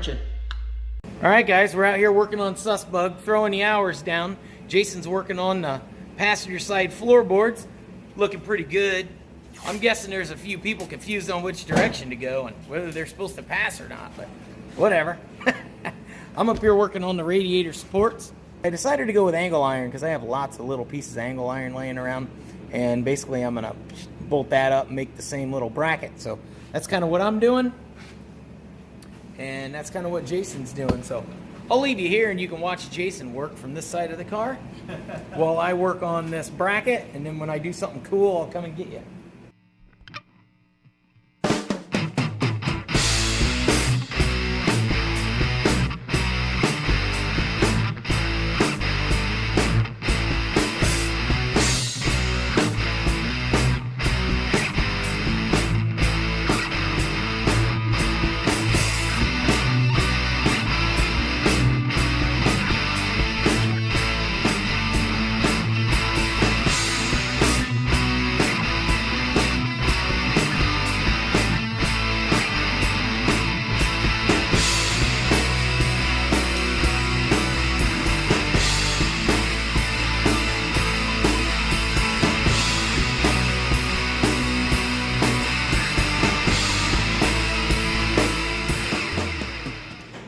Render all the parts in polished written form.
aren't you? All right, guys, we're out here working on Susbug, throwing the hours down. Jason's working on the passenger side floorboards. Looking pretty good. I'm guessing there's a few people confused on which direction to go and whether they're supposed to pass or not, but whatever. I'm up here working on the radiator supports. I decided to go with angle iron because I have lots of little pieces of angle iron laying around, and basically I'm gonna bolt that up and make the same little bracket. So that's kind of what I'm doing, and that's kind of what Jason's doing. So I'll leave you here and you can watch Jason work from this side of the car while I work on this bracket, and then when I do something cool, I'll come and get you.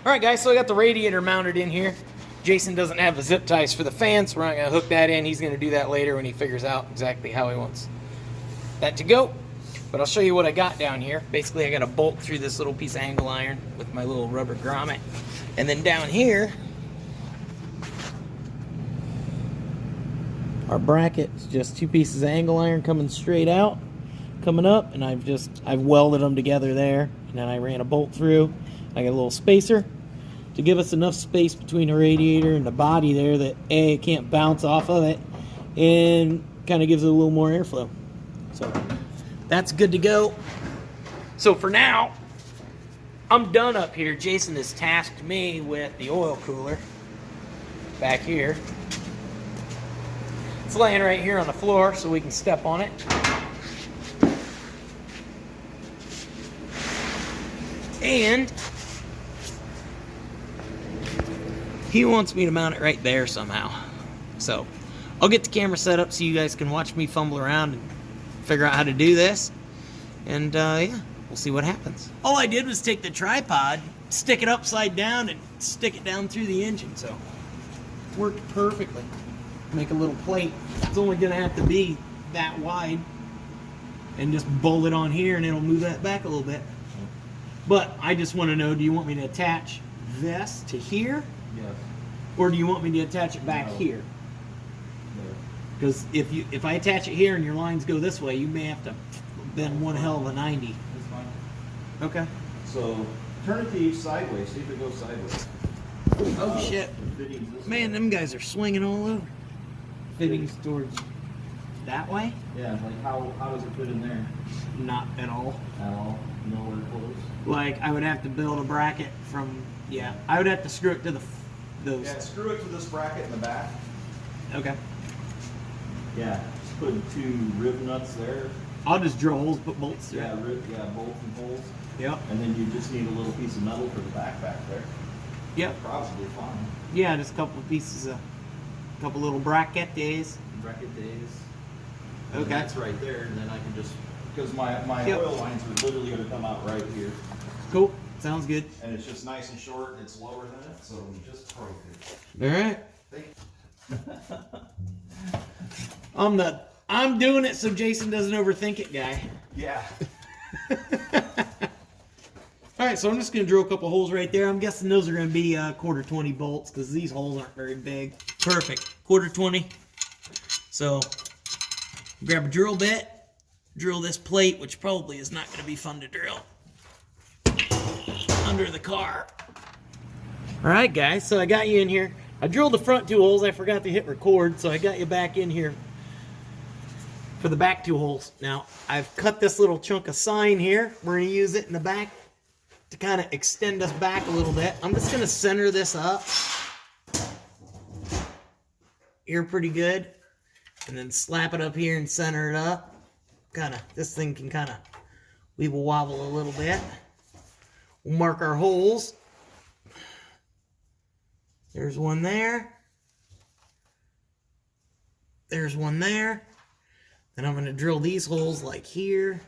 Alright guys, so I got the radiator mounted in here. Jason doesn't have the zip ties for the fan, so we're not going to hook that in. He's going to do that later when he figures out exactly how he wants that to go. But I'll show you what I got down here. Basically, I got a bolt through this little piece of angle iron with my little rubber grommet. And then down here, our bracket is just two pieces of angle iron coming straight out, coming up, and I've welded them together there. And then I ran a bolt through. I got a little spacer to give us enough space between the radiator and the body there that it can't bounce off of it, and kind of gives it a little more airflow. So that's good to go. So for now, I'm done up here. Jason has tasked me with the oil cooler back here. It's laying right here on the floor so we can step on it. And he wants me to mount it right there somehow. So I'll get the camera set up so you guys can watch me fumble around and figure out how to do this. And yeah, we'll see what happens. All I did was take the tripod, stick it upside down, and stick it down through the engine. So it worked perfectly. Make a little plate. It's only gonna have to be that wide. And just bolt it on here and it'll move that back a little bit. But I just want to know, do you want me to attach this to here? Yes. Or do you want me to attach it back here? Because if I attach it here and your lines go this way, you may have to bend one hell of a 90. That's fine. Okay. So turn it to each sideways. See if it goes sideways. Oh shit. Man, them guys are swinging all over. Fittings towards that way? Yeah, like how does it fit in there? Not at all. At all? Nowhere close? Like, I would have to build a bracket from, yeah, I would have to screw it to those. Yeah, screw it to this bracket in the back. Okay. Yeah, just put two rib nuts there. I'll just drill holes, put bolts through. Yeah, bolts and holes. Yep. And then you just need a little piece of metal for the back there. Yep. Probably fine. Yeah, just a couple of pieces of, couple little bracket days. Bracket days. Okay. And that's right there, and then I can just, because my oil lines are literally going to come out right here. Cool. Sounds good. And it's just nice and short, and it's lower than it, so just perfect. All right. I'm doing it so Jason doesn't overthink it, guy. Yeah. All right, so I'm just going to drill a couple holes right there. I'm guessing those are going to be 1/4 bolts because these holes aren't very big. Perfect. 1/4. So grab a drill bit, drill this plate, which probably is not going to be fun to drill, under the car. All right, guys, so I got you in here. I drilled the front 2 holes. I forgot to hit record, so I got you back in here for the back 2 holes. Now, I've cut this little chunk of sign here. We're going to use it in the back to kind of extend us back a little bit. I'm just going to center this up here pretty good, and then slap it up here and center it up. This thing can kind of weeble wobble a little bit. We'll mark our holes There's one there. There's one there. Then I'm going to drill these holes like here.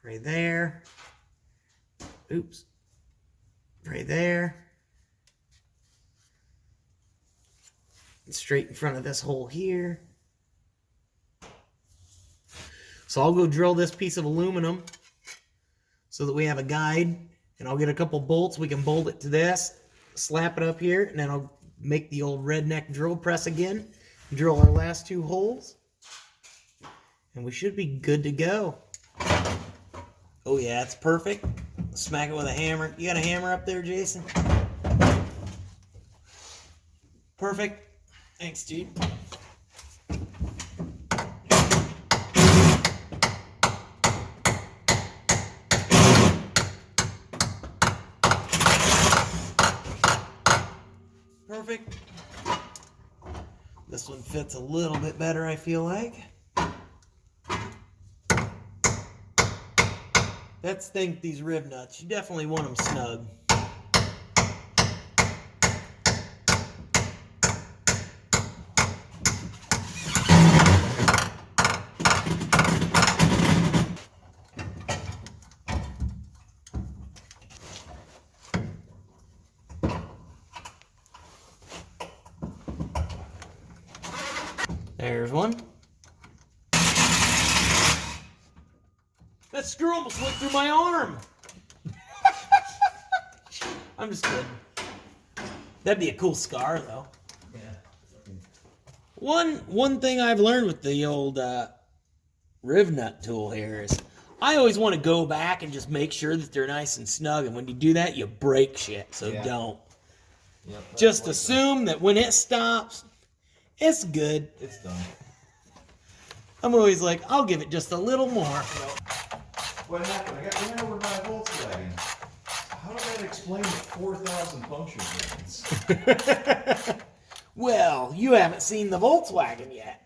Right there. Oops. Right there. And straight in front of this hole here. So I'll go drill this piece of aluminum so that we have a guide. And I'll get a couple bolts. We can bolt it to this. Slap it up here. And then I'll make the old redneck drill press again. Drill our last 2 holes. And we should be good to go. Oh yeah, it's perfect. Smack it with a hammer. You got a hammer up there, Jason? Perfect. Thanks, dude. Perfect. This one fits a little bit better, I feel like. Let's think these rib nuts. You definitely want them snug. There's one. That screw almost went through my arm. I'm just kidding. That'd be a cool scar, though. Yeah. One thing I've learned with the old riv nut tool here is I always want to go back and just make sure that they're nice and snug. And when you do that, you break shit. So don't. Yep, just assume that when it stops, it's good. It's done. I'm always like, I'll give it just a little more. What happened? I got ran over by a Volkswagen. How did that explain the 4,000 puncture difference? Well, you haven't seen the Volkswagen yet.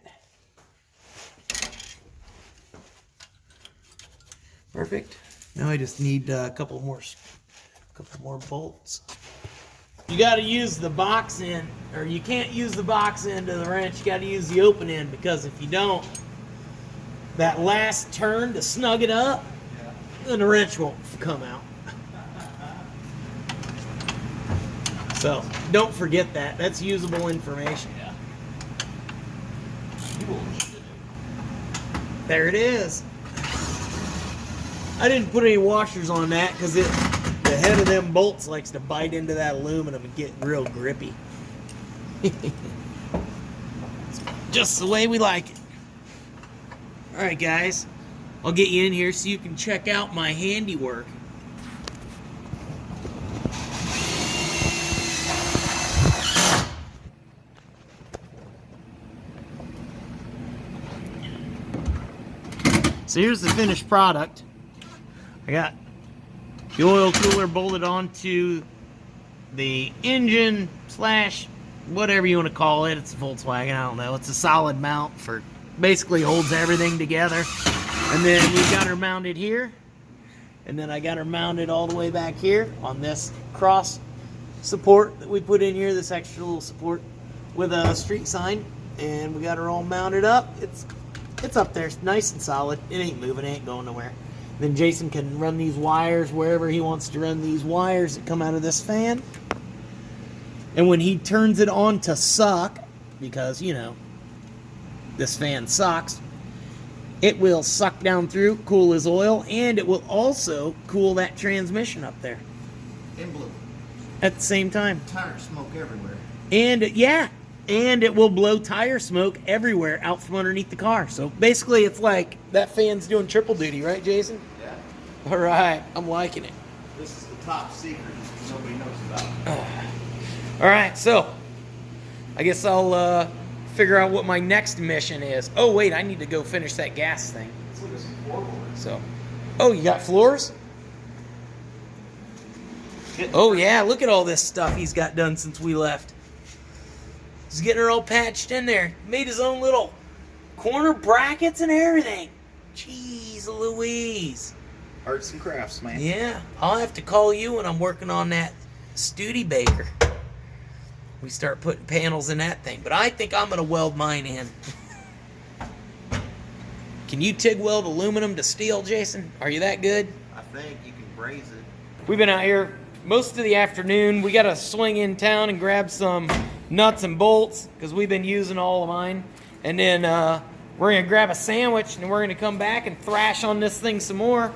Perfect. Now I just need a couple more bolts. You got to use the box end, or you can't use the box end of the wrench. You got to use the open end, because if you don't, that last turn to snug it up, then the wrench won't come out. So don't forget that. That's usable information. Yeah. There it is. I didn't put any washers on that because the head of them bolts likes to bite into that aluminum and get real grippy. Just the way we like it. Alright guys, I'll get you in here so you can check out my handiwork. So here's the finished product. I got the oil cooler bolted onto the engine slash whatever you want to call it. It's a Volkswagen, I don't know. It's a solid mount for basically holds everything together. And then we've got her mounted here. And then I got her mounted all the way back here on this cross support that we put in here, this extra little support with a street sign. And we got her all mounted up. It's up there, it's nice and solid. It ain't moving, it ain't going nowhere. Then Jason can run these wires wherever he wants to run these wires that come out of this fan. And when he turns it on to suck, because, you know, this fan sucks, it will suck down through, cool his oil, and it will also cool that transmission up there. And blue. At the same time. Tire smoke everywhere. And, yeah. And it will blow tire smoke everywhere out from underneath the car. So basically it's like that fan's doing triple duty, right, Jason? Yeah. All right, I'm liking it. This is the top secret nobody knows about. All right, so I guess I'll figure out what my next mission is. Oh, wait, I need to go finish that gas thing. Let's look at some floorboards. So, oh, you got floors? Oh, yeah, look at all this stuff he's got done since we left. He's getting her all patched in there. Made his own little corner brackets and everything. Jeez Louise. Arts and crafts, man. Yeah, I'll have to call you when I'm working on that Studebaker. We start putting panels in that thing. But I think I'm going to weld mine in. Can you TIG weld aluminum to steel, Jason? Are you that good? I think you can braze it. We've been out here most of the afternoon. We got to swing in town and grab some nuts and bolts because we've been using all of mine. And then we're going to grab a sandwich and we're going to come back and thrash on this thing some more.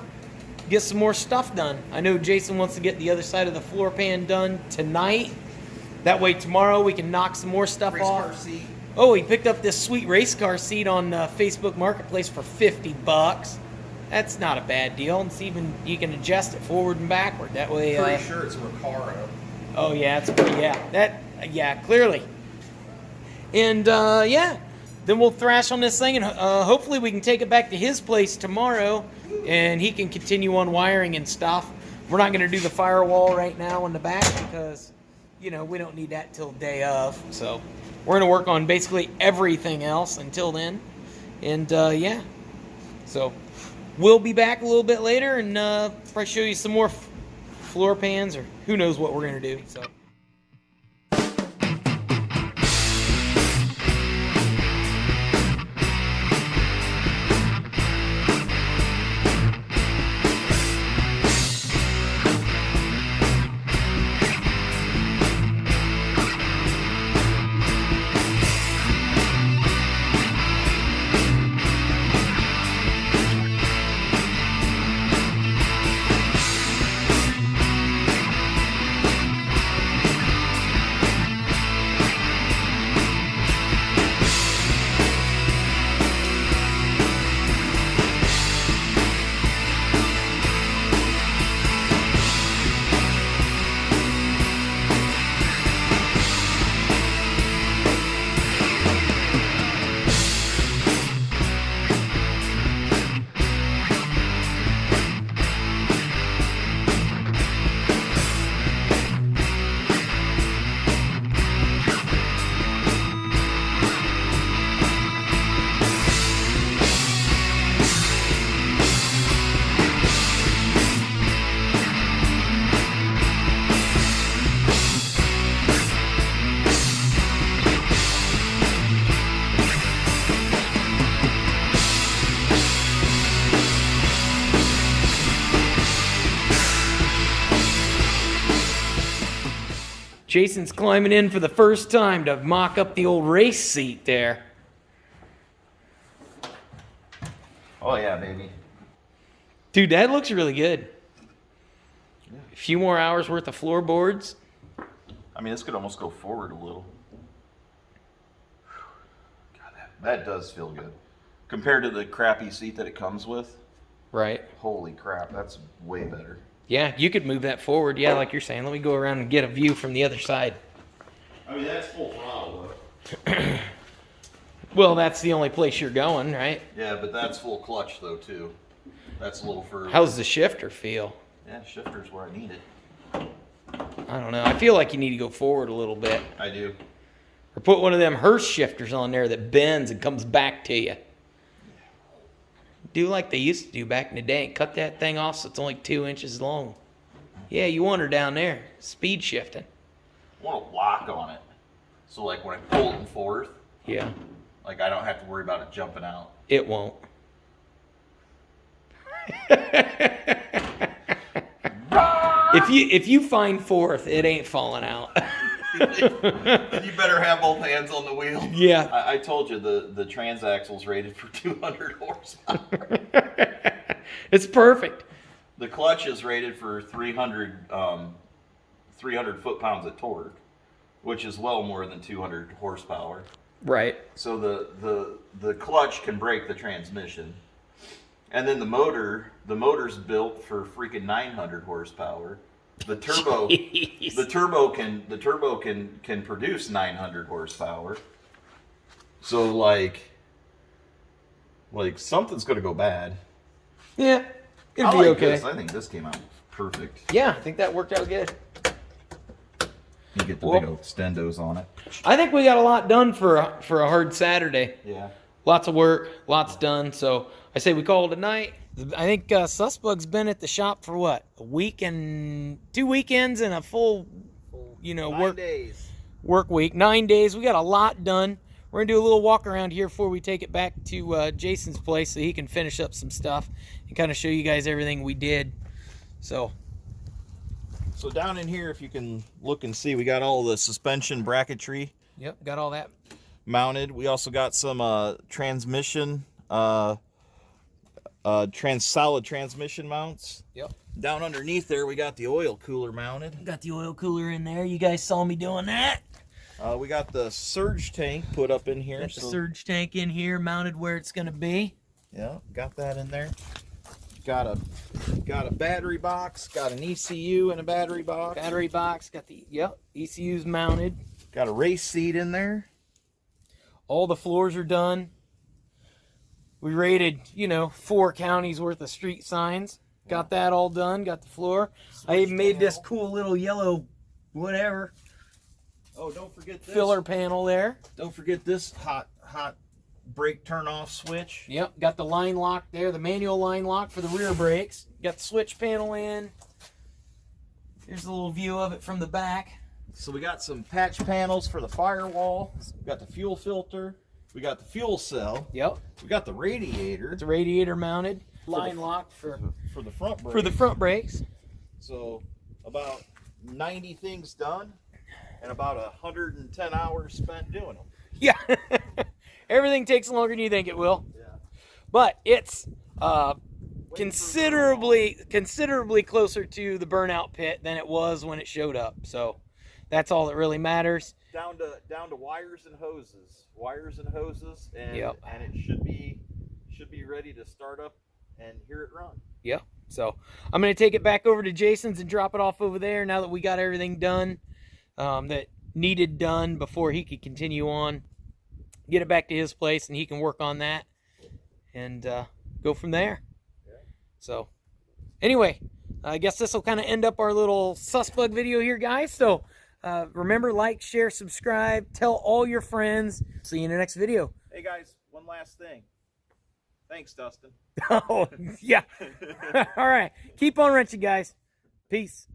Get some more stuff done. I know Jason wants to get the other side of the floor pan done tonight. That way tomorrow we can knock some more stuff Race off. car seat. Oh, he picked up this sweet race car seat on Facebook Marketplace for $50. That's not a bad deal. It's even, you can adjust it forward and backward. That way. Pretty sure it's Recaro. Oh yeah, yeah, clearly. And yeah, then we'll thrash on this thing, and hopefully we can take it back to his place tomorrow, and he can continue on wiring and stuff. We're not going to do the firewall right now in the back because, you know, we don't need that till day of. So we're going to work on basically everything else until then. And yeah, so we'll be back a little bit later and probably show you some more floor pans, or who knows what we're going to do. So. Jason's climbing in for the first time to mock up the old race seat there. Oh yeah, baby. Dude, that looks really good. Yeah. A few more hours worth of floorboards. I mean, this could almost go forward a little. God, that does feel good. Compared to the crappy seat that it comes with. Right. Holy crap, that's way better. Yeah, you could move that forward. Yeah, like you're saying. Let me go around and get a view from the other side. I mean, that's full throttle, though. Well, that's the only place you're going, right? Yeah, but that's full clutch, though, too. That's a little further. How's the shifter feel? Yeah, shifter's where I need it. I don't know. I feel like you need to go forward a little bit. I do. Or put one of them Hurst shifters on there that bends and comes back to you. Do like they used to do back in the day and cut that thing off so it's only 2 inches long. Yeah, you want her down there, speed shifting. I want a lock on it. So like when I pull it in fourth, yeah, like I don't have to worry about it jumping out. It won't. If you find fourth, it ain't falling out. Then you better have both hands on the wheel. Yeah. I told you the transaxle's rated for 200 horsepower. It's perfect. The clutch is rated for 300 foot-pounds of torque, which is well more than 200 horsepower. Right. So the clutch can break the transmission. And then the motor's built for freaking 900 horsepower. The turbo can produce 900 horsepower. So like something's gonna go bad. Yeah, it'll be okay. This. I think this came out perfect. Yeah, I think that worked out good. You get the big old stendos on it. I think we got a lot done for a hard Saturday. Yeah. Lots of work, lots done. So I say we call it a night. I think Sussbug's been at the shop for what? A week and 2 weekends and a full you know, 9 days. work week. 9 days. We got a lot done. We're going to do a little walk around here before we take it back to Jason's place so he can finish up some stuff and kind of show you guys everything we did. So down in here, if you can look and see, we got all the suspension bracketry. Yep, got all that mounted. We also got some transmission, solid transmission mounts. Yep. Down underneath there, we got the oil cooler mounted. Got the oil cooler in there. You guys saw me doing that. We got the surge tank put up in here. Got the surge tank in here, mounted where it's going to be. Yeah, got that in there. Got a battery box. Got an ECU and a battery box. Battery box. Got the ECU's mounted. Got a race seat in there. All the floors are done. We rated, 4 counties worth of street signs. Got that all done. Got the floor. I even made this cool little yellow whatever. Oh, don't forget this. Filler panel there. Don't forget this hot brake turn off switch. Yep, got the line lock there, the manual line lock for the rear brakes. Got the switch panel in. Here's a little view of it from the back. So we got some patch panels for the firewall. We got the fuel filter. We got the fuel cell. Yep. We got the radiator. It's a radiator mounted. Line lock for the front brakes. For the front brakes. So about 90 things done and about 110 hours spent doing them. Yeah. Everything takes longer than you think it will. Yeah. But it's considerably closer to the burnout pit than it was when it showed up. So that's all that really matters. Down to wires and hoses. And yep. And it should be ready to start up and hear it run. Yep. So I'm going to take it back over to Jason's and drop it off over there now that we got everything done that needed done before he could continue on. Get it back to his place and he can work on that and go from there. Yeah. So anyway, I guess this will kind of end up our little Sussbug video here, guys. So remember, like, share, subscribe, tell all your friends. See you in the next video. Hey guys, one last thing. Thanks, Dustin. Oh, yeah. All right. Keep on wrenching, guys. Peace.